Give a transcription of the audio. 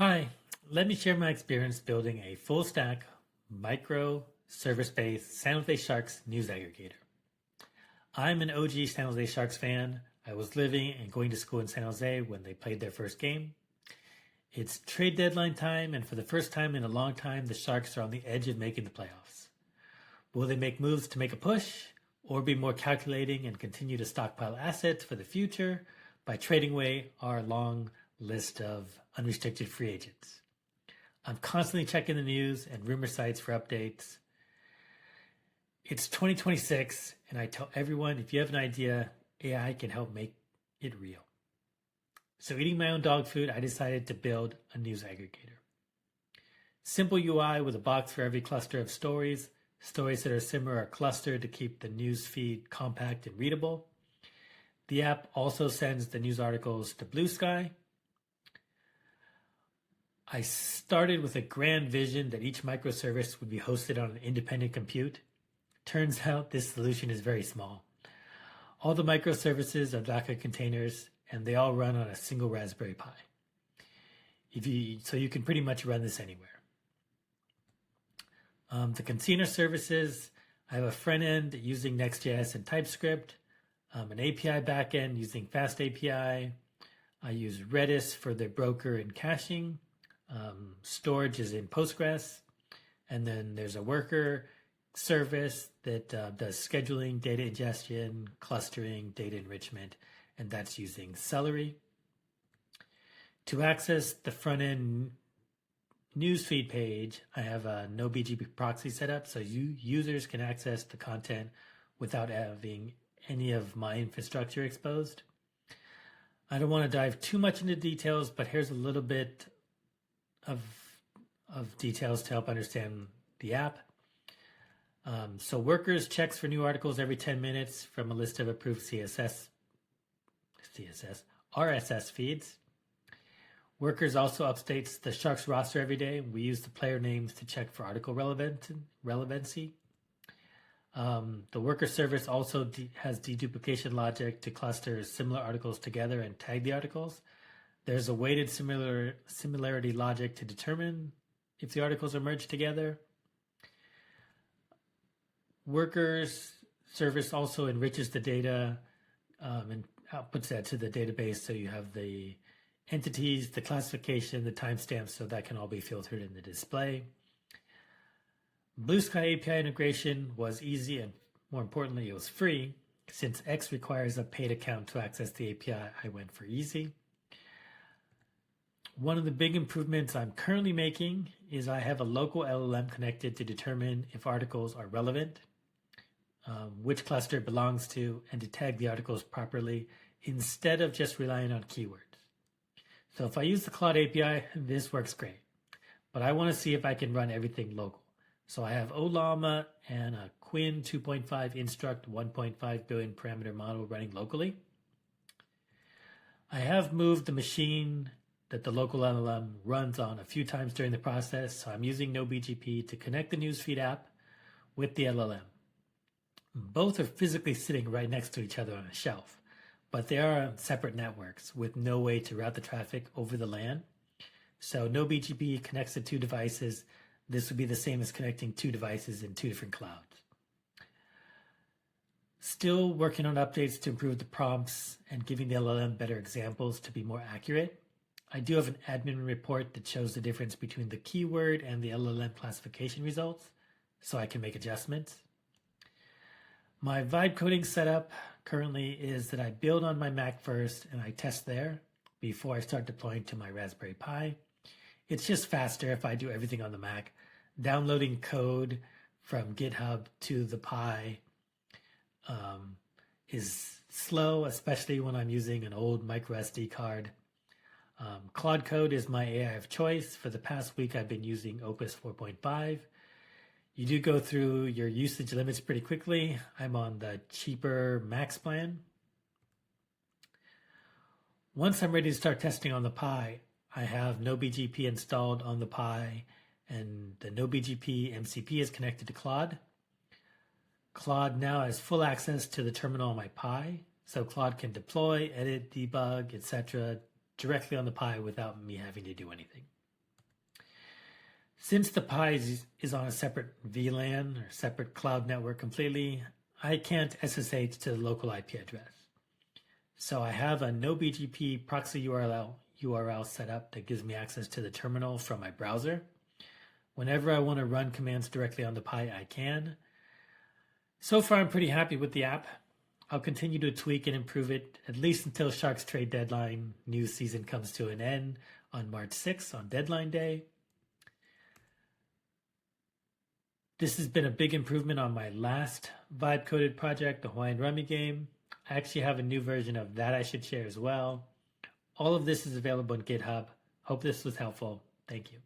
Hi, let me share my experience building a full stack microservice-based San Jose Sharks news aggregator. I'm an OG San Jose Sharks fan. I was living and going to school in San Jose when they played their first game. It's trade deadline time, and for the first time in a long time, the Sharks are on the edge of making the playoffs. Will they make moves to make a push, or be more calculating and continue to stockpile assets for the future by trading away our long list of unrestricted free agents? I'm constantly checking the news and rumor sites for updates. It's 2026, and I tell everyone, if you have an idea, AI can help make it real. So eating my own dog food, I decided to build a news aggregator. Simple UI with a box for every cluster of stories. Stories that are similar are clustered to keep the news feed compact and readable. The app also sends the news articles to BlueSky. I started with a grand vision that each microservice would be hosted on an independent compute. Turns out this solution is very small. All the microservices are Docker containers, and they all run on a single Raspberry Pi. So you can pretty much run this anywhere. The container services, I have a front end using Next.js and TypeScript, an API backend using FastAPI. I use Redis for the broker and caching. Storage is in Postgres. And then there's a worker service that does scheduling, data ingestion, clustering, data enrichment, and that's using Celery. To access the front-end newsfeed page, I have a noBGP proxy set up so users can access the content without having any of my infrastructure exposed. I don't want to dive too much into details, but here's a little bit of details to help understand the app. So workers checks for new articles every 10 minutes from a list of approved RSS feeds. Workers also updates the Sharks roster every day. We use the player names to check for article relevancy. The worker service also has deduplication logic to cluster similar articles together and tag the articles. There's a weighted similarity logic to determine if the articles are merged together. Workers service also enriches the data and outputs that to the database, so you have the entities, the classification, the timestamps, so that can all be filtered in the display. BlueSky API integration was easy, and more importantly, it was free. Since X requires a paid account to access the API, I went for easy. One of the big improvements I'm currently making is I have a local LLM connected to determine if articles are relevant, which cluster it belongs to, and to tag the articles properly instead of just relying on keywords. So if I use the Claude API, this works great. But I want to see if I can run everything local. So I have Ollama and a Qwen 2.5 instruct 1.5 billion parameter model running locally. I have moved the machine that the local LLM runs on a few times during the process, so I'm using noBGP to connect the newsfeed app with the LLM. Both are physically sitting right next to each other on a shelf, but they are on separate networks with no way to route the traffic over the LAN. So noBGP connects the two devices. This would be the same as connecting two devices in two different clouds. Still working on updates to improve the prompts and giving the LLM better examples to be more accurate. I do have an admin report that shows the difference between the keyword and the LLM classification results, so I can make adjustments. My vibe coding setup currently is that I build on my Mac first and I test there before I start deploying to my Raspberry Pi. It's just faster if I do everything on the Mac. Downloading code from GitHub to the Pi is slow, especially when I'm using an old micro SD card. Claude Code is my AI of choice. For the past week, I've been using Opus 4.5. You do go through your usage limits pretty quickly. I'm on the cheaper Max plan. Once I'm ready to start testing on the Pi, I have noBGP installed on the Pi, and the noBGP MCP is connected to Claude. Claude now has full access to the terminal on my Pi, so Claude can deploy, edit, debug, etc. directly on the Pi without me having to do anything. Since the Pi is on a separate VLAN or separate cloud network completely, I can't SSH to the local IP address. So I have a noBGP proxy URL set up that gives me access to the terminal from my browser. Whenever I want to run commands directly on the Pi, I can. So far, I'm pretty happy with the app. I'll continue to tweak and improve it at least until Sharks trade deadline news season comes to an end on March 6th on deadline day. This has been a big improvement on my last vibe-coded project, the Hawaiian Rummy game. I actually have a new version of that I should share as well. All of this is available on GitHub. Hope this was helpful. Thank you.